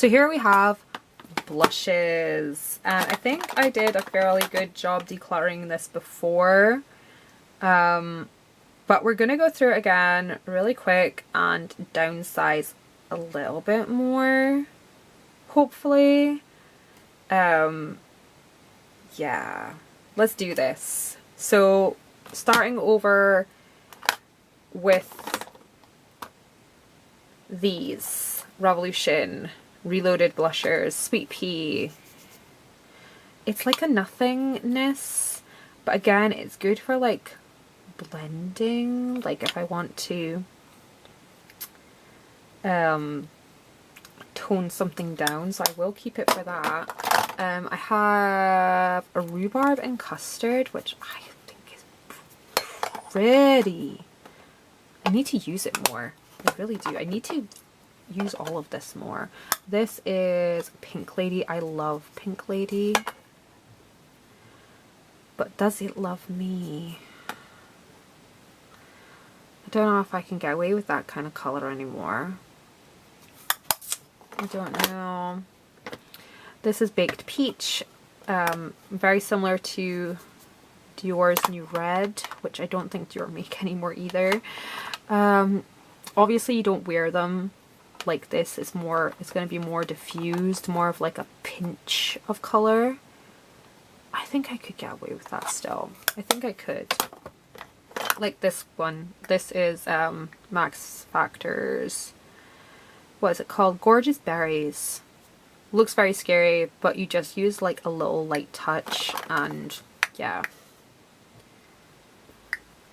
So here we have blushes, and I think I did a fairly good job decluttering this before, but we're gonna go through it again really quick and downsize a little bit more, hopefully. Yeah, let's do this. So starting over with these Revolution Reloaded blushers, Sweet Pea. It's like a nothingness, but again, it's good for like blending, like if I want to tone something down, so I will keep it for that. I have a Rhubarb and Custard, which I think is pretty. I need to use it more. I really do. I need to use all of this more. This is Pink Lady. I love Pink Lady. But does it love me? I don't know if I can get away with that kind of colour anymore. I don't know. This is Baked Peach. Very similar to Dior's New Red, which I don't think Dior make anymore either. Obviously you don't wear them like this. It's going to be more diffused, more of like a pinch of colour. I think I could get away with that still. I think I could. Like this one. This is Max Factor's, what is it called? Gorgeous Berries. Looks very scary, but you just use like a little light touch and yeah.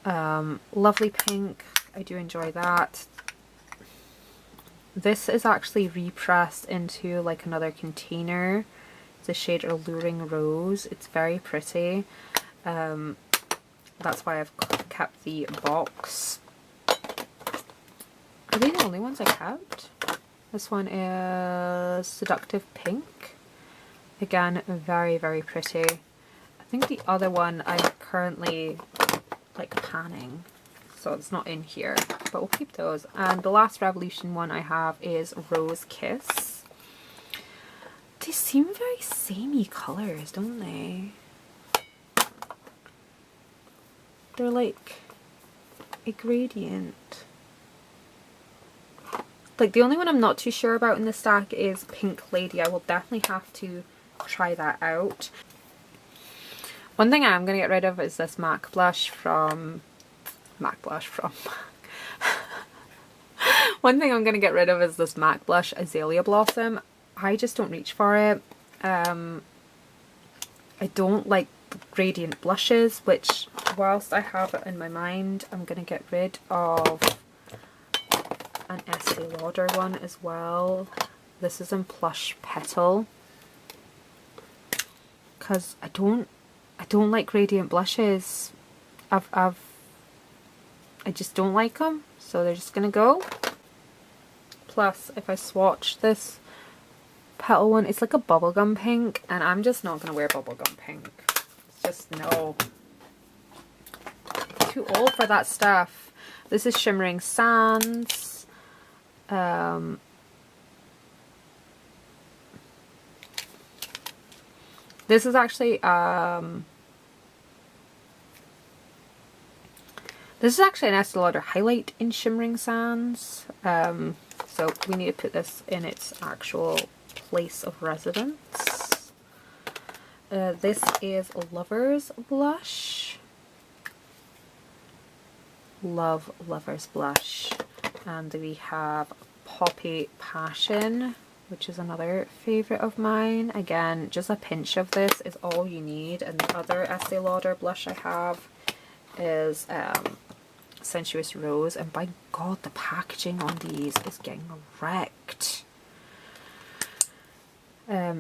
Lovely Pink. I do enjoy that. This is actually repressed into like another container. It's the shade Alluring Rose. It's very pretty. That's why I've kept the box. Are they the only ones I kept? This one is Seductive Pink. Again, very, very pretty. I think the other one I'm currently like panning, so it's not in here, but we'll keep those. And the last Revolution one I have is Rose Kiss. They seem very samey colours, don't they? They're like a gradient. Like the only one I'm not too sure about in the stack is Pink Lady. I will definitely have to try that out. One thing I am going to get rid of is this MAC blush from One thing I'm going to get rid of is this MAC blush, Azalea Blossom. I just don't reach for it. I don't like gradient blushes, which whilst I have it in my mind, I'm going to get rid of an Estee Lauder one as well. This is in Plush Petal, because I don't like gradient blushes. I just don't like them, so they're just gonna go. Plus, if I swatch this petal one, it's like a bubblegum pink, and I'm just not gonna wear bubblegum pink. It's just no. Too old for that stuff. This is Shimmering Sands. This is actually an Estee Lauder highlight in Shimmering Sands. So we need to put this in its actual place of residence. This is Lover's Blush. Love Lover's Blush. And we have Poppy Passion, which is another favourite of mine. Again, just a pinch of this is all you need. And the other Estee Lauder blush I have is Sensuous Rose. And by God, the packaging on these is getting wrecked.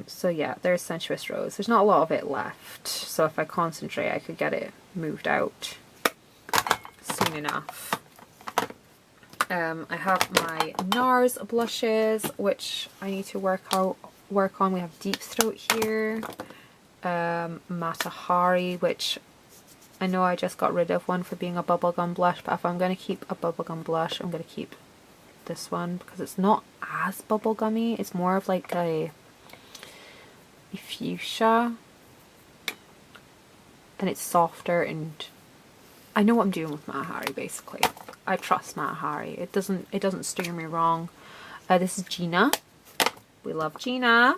So yeah, there's Sensuous Rose. There's not a lot of it left. So if I concentrate, I could get it moved out soon enough. I have my NARS blushes, which I need to work on. We have Deep Throat here, Matahari, which I know I just got rid of one for being a bubblegum blush, but if I'm going to keep a bubblegum blush, I'm going to keep this one because it's not as bubblegummy. It's more of like a fuchsia, and it's softer, and I know what I'm doing with Mata Hari. Basically, I trust Mata Hari. It doesn't steer me wrong. This is Gina. We love Gina.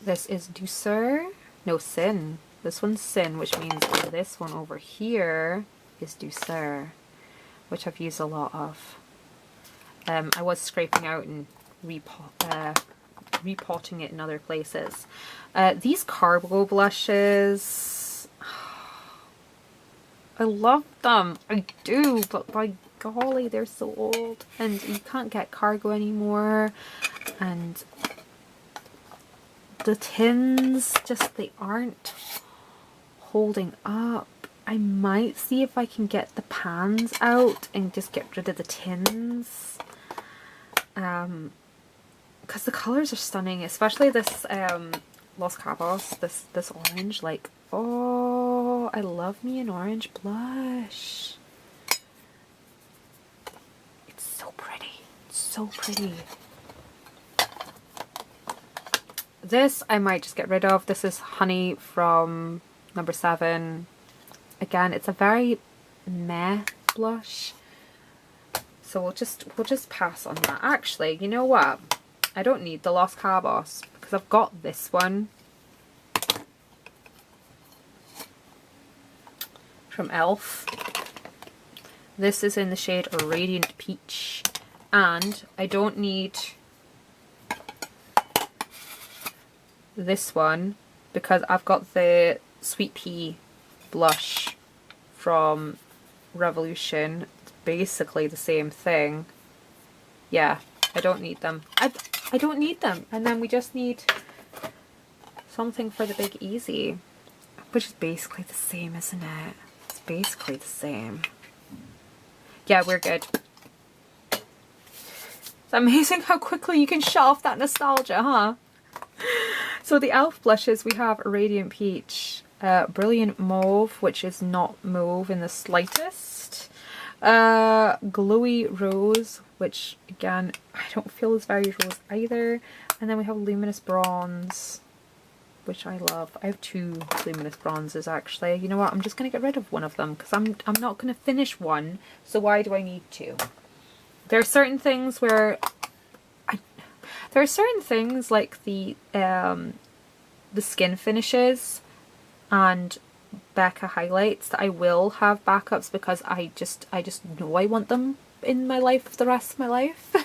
This is Douceur. No, Sin. This one's Sin, which means this one over here is Douceur, which I've used a lot of. I was scraping out and repotting it in other places. These Carbo blushes, I love them. I do, but by golly, they're so old, and you can't get Cargo anymore, and the tins just, they aren't holding up. I might see if I can get the pans out and just get rid of the tins, because the colors are stunning, especially this Los Cabos, this orange. Like, oh, I love me an orange blush. It's so pretty. It's so pretty. This I might just get rid of. This is Honey from number 7. Again, it's a very meh blush, so we'll just pass on that. Actually, you know what? I don't need the Los Cabos because I've got this one from e.l.f. This is in the shade Radiant Peach, and I don't need this one because I've got the Sweet Pea blush from Revolution. It's basically the same thing. Yeah, I don't need them. I don't need them. And then we just need something for the Big Easy, which is basically the same, isn't it? It's basically the same. Yeah, we're good. It's amazing how quickly you can shut off that nostalgia, huh? So the e.l.f. blushes, we have Radiant Peach, Brilliant Mauve, which is not mauve in the slightest, Glowy Rose, which again I don't feel is very rose either, and then we have Luminous Bronze, which I love. I have 2 Luminous Bronzes actually. You know what, I'm just going to get rid of one of them because I'm not going to finish one, so why do I need to? There are certain things where there are certain things like the skin finishes and Becca highlights that I will have backups because I just know I want them in my life for the rest of my life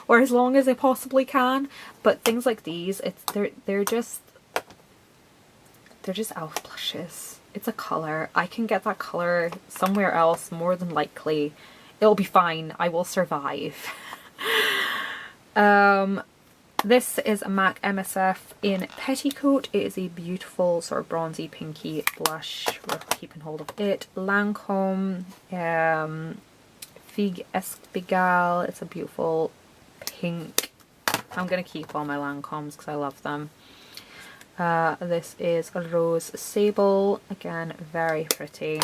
or as long as I possibly can. But things like these, they're just e.l.f. blushes. It's a colour. I can get that colour somewhere else more than likely. It'll be fine. I will survive. This is a MAC MSF in Petticoat. It is a beautiful sort of bronzy pinky blush. We're keeping hold of it. Lancome Figue Espigale. It's a beautiful pink. I'm going to keep all my Lancomes because I love them. This is a Rose Sable. Again, very pretty.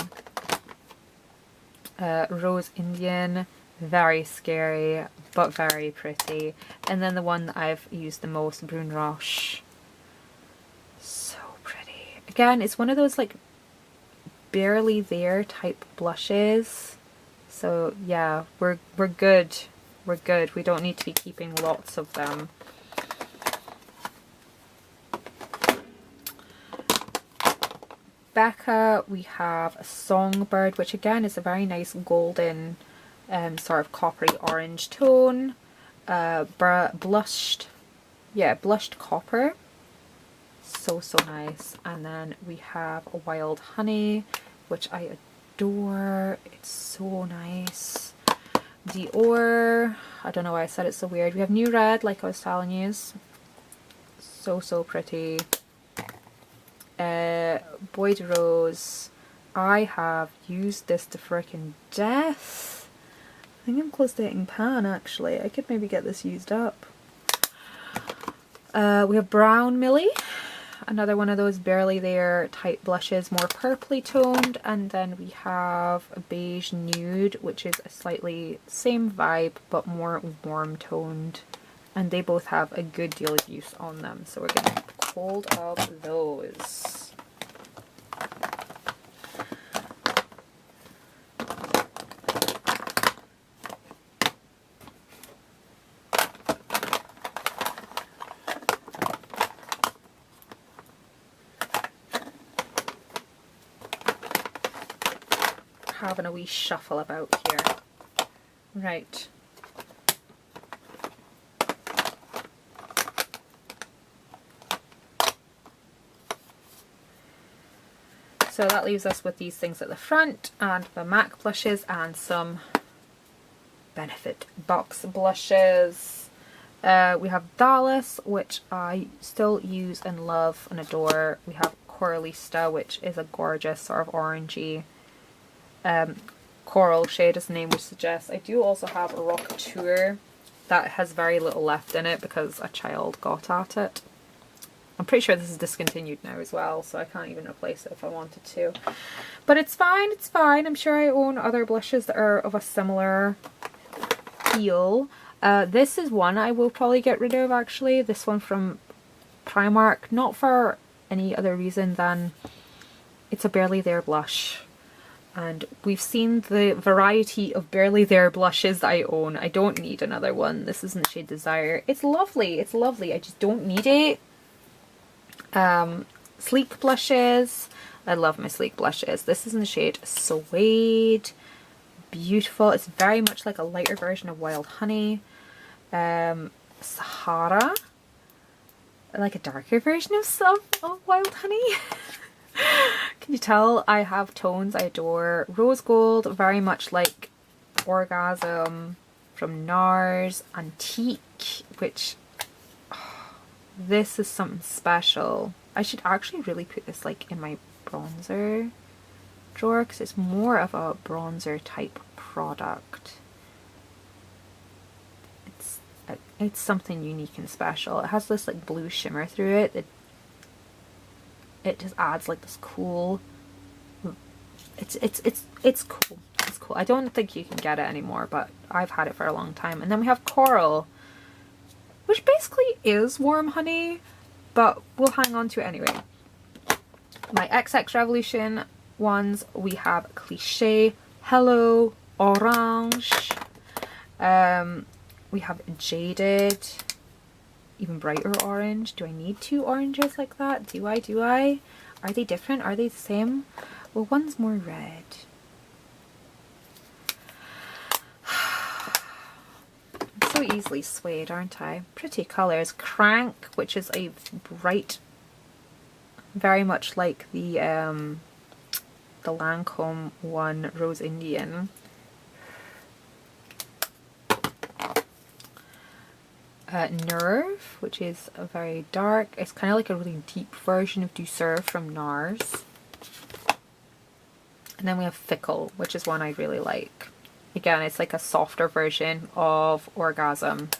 Rose Indian. Very scary, but very pretty. And then the one that I've used the most, Brune Roche. So pretty. Again, it's one of those like barely there type blushes. So yeah, we're good. We're good. We don't need to be keeping lots of them. Becca, we have a Songbird, which again is a very nice golden sort of coppery orange tone. Blushed copper. So nice. And then we have a Wild Honey, which I adore. It's so nice. Dior, I don't know why I said it so weird. We have New Red, like I was telling you. So pretty. Bois de Rose. I have used this to frickin' death. I think I'm close to hitting pan actually. I could maybe get this used up. We have Brown Millie. another one of those barely there type blushes, more purpley toned. And then we have a beige nude, which is a slightly same vibe but more warm toned, and they both have a good deal of use on them, so we're going to hold of those. Having a wee shuffle about here. Right. So that leaves us with these things at the front and the MAC blushes and some Benefit box blushes. We have Dallas, which I still use and love and adore. We have Coralista, which is a gorgeous sort of orangey coral shade, as the name would suggest. I do also have a Rock Tour that has very little left in it because a child got at it. I'm pretty sure this is discontinued now as well, so I can't even replace it if I wanted to. But it's fine, it's fine. I'm sure I own other blushes that are of a similar feel. This is one I will probably get rid of, actually. This one from Primark, not for any other reason than it's a Barely There blush. And we've seen the variety of Barely There blushes I own. I don't need another one. This is in the shade Desire. It's lovely, it's lovely. I just don't need it. Sleek blushes. I love my sleek blushes. This is in the shade Suede. Beautiful. It's very much like a lighter version of Wild Honey. Sahara. Like a darker version of Wild Honey. Can you tell I have tones I adore? Rose Gold, very much like Orgasm from NARS. Antique, which this is something special. I should actually really put this like in my bronzer drawer because it's more of a bronzer type product. It's something unique and special. It has this like blue shimmer through it. It just adds like this cool. It's cool. It's cool. I don't think you can get it anymore, but I've had it for a long time. And then we have Coral, which basically is Warm Honey, but we'll hang on to it anyway. My XX Revolution ones, we have Cliché, Hello, Orange. We have Jaded, even brighter orange. Do I need two oranges like that? Do I? Are they different? Are they the same? Well, one's more red. I'm so easily swayed, aren't I? Pretty colours. Crank, which is a bright, very much like the Lancome one, Rose Indian. Nerve, which is a very dark, it's kind of like a really deep version of Douceur from NARS. And then we have Fickle, which is one I really like. Again, it's like a softer version of Orgasm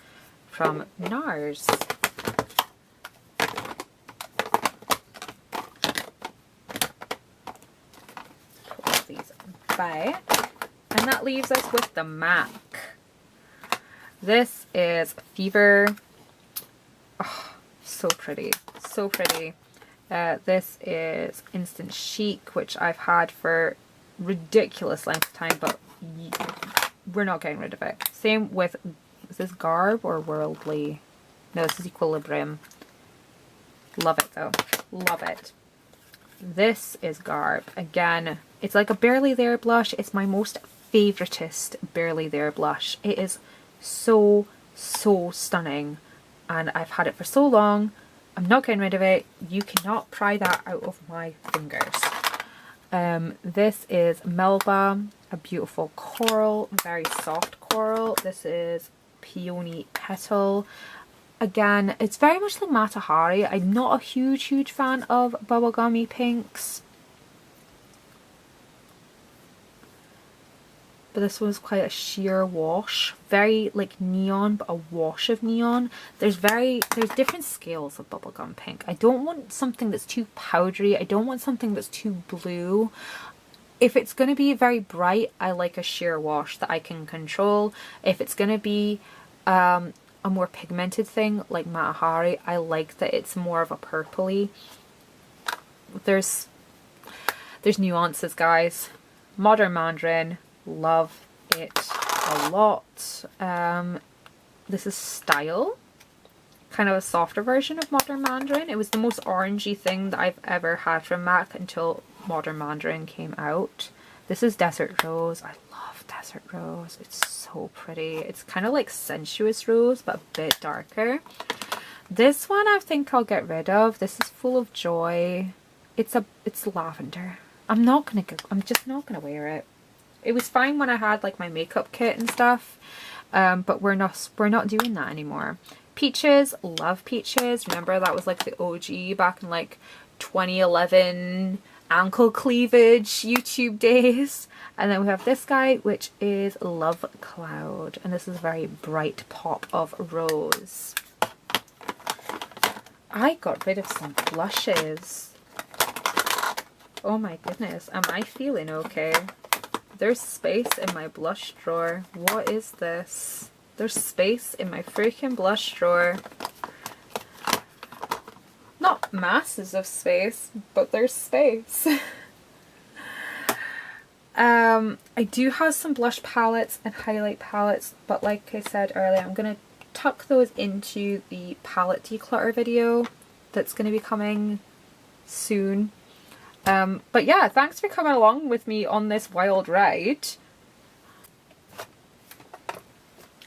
from NARS. Put these by. And that leaves us with the MAC. This is Fever. Oh, so pretty. So pretty. This is Instant Chic, which I've had for ridiculous length of time, but we're not getting rid of it. Same with, is this Garb or Worldly? No, this is Equilibrium. Love it though. Love it. This is Garb. Again, it's like a Barely There blush. It's my most favoritist Barely There blush. It is so stunning, and I've had it for so long. I'm not getting rid of it. You cannot pry that out of my fingers. This is Melba, a beautiful coral, very soft coral. This is Peony Petal. Again, it's very much like Matahari. I'm not a huge fan of bubblegummy pinks. but this was quite a sheer wash. Very like neon, but a wash of neon. There's different scales of bubblegum pink. I don't want something that's too powdery. I don't want something that's too blue. If it's going to be very bright, I like a sheer wash that I can control. If it's going to be a more pigmented thing like Matahari, I like that it's more of a purpley. There's nuances, guys. Modern Mandarin, love it a lot. This is Style, kind of a softer version of Modern Mandarin. It was the most orangey thing that I've ever had from MAC until Modern Mandarin came out. This is Desert Rose. I love Desert Rose. It's so pretty. It's kind of like Sensuous Rose, but a bit darker. This one I think I'll get rid of. This is Full of Joy. It's lavender. I'm just not gonna wear it. It was fine when I had like my makeup kit and stuff, but we're not doing that anymore. Peaches, love Peaches. Remember that was like the OG back in like 2011 ankle cleavage YouTube days. And then we have this guy, which is Love Cloud, and this is a very bright pop of rose. I got rid of some blushes. Oh my goodness, am I feeling okay? There's space in my blush drawer. What is this? There's space in my freaking blush drawer. Not masses of space, but there's space. I do have some blush palettes and highlight palettes, but like I said earlier, I'm going to tuck those into the palette declutter video that's going to be coming soon. But yeah, thanks for coming along with me on this wild ride.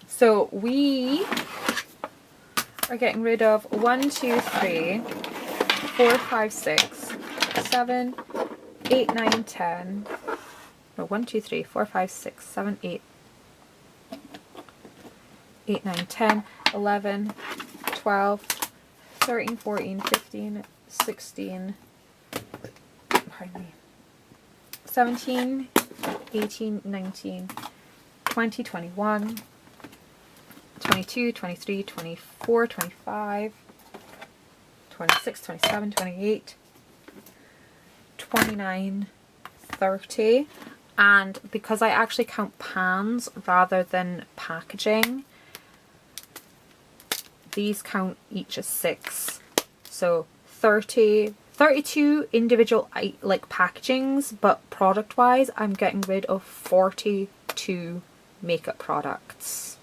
So we are getting rid of 1, 2, 3, 4, 5, 6, 7, 8, 9, 10. No, 1, 2, 3, 4, 5, 6, 7, 8, 8, 9, 10, 11, 12, 13, 14, 15, 16, pardon me, 17, 18, 19, 20, 21, 22, 23, 24, 25, 26, 27, 28, 29, 30. And because I actually count pans rather than packaging, these count each as 6. So 30, 32 individual like packagings, but product wise I'm getting rid of 42 makeup products.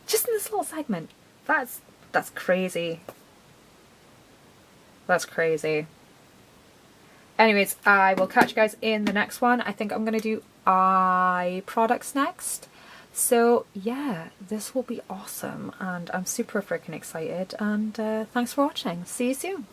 Just in this little segment. That's crazy. That's crazy. Anyways, I will catch you guys in the next one. I think I'm going to do eye products next. So yeah, this will be awesome and I'm super freaking excited, and thanks for watching. See you soon.